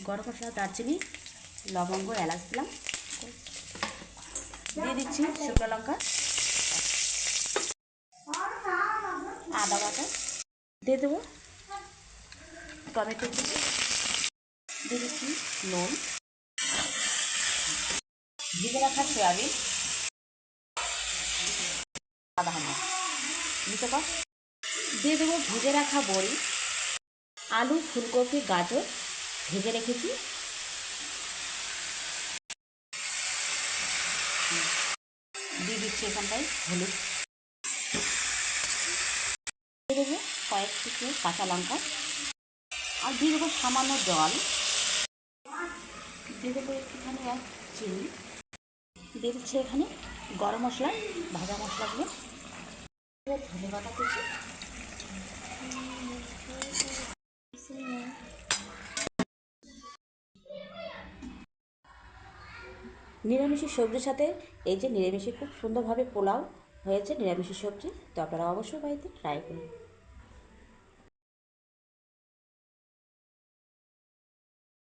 গরম মশলা, দারচিনি, লবঙ্গ, এলাচ দিলাম। দিয়ে দিচ্ছি শুকনো লঙ্কা, আদা বাটা দিয়ে দেবো, টমেটো কুচি দিয়ে দিচ্ছি, নুন, ভিজে রাখা সয়াবিন আধা ঘন্টা দিতে পার, দিয়ে দেবো ভেজে রাখা বড়ি, আলু, ফুলকপি, গাজর ভেজে রেখেছি, দিয়ে দিচ্ছি এখানটায় হলুদ, দিয়ে দেবো কয়েক টুকরো কাঁচা লঙ্কা, আর দিয়ে দেবো সামান্য জল, দিয়ে দেবো একটুখানি চিনি, দিয়ে দিচ্ছি এখানে গরম মশলা, ভাজা মশলাগুলো, ধনে পাতা কুচি, নিরামিষের সবজির সাথে এই যে নিরামিষে খুব সুন্দরভাবে পোলাও হয়েছে, নিরামিষের সবজি। তো আপনারা অবশ্যই বাড়িতে ট্রাই করুন।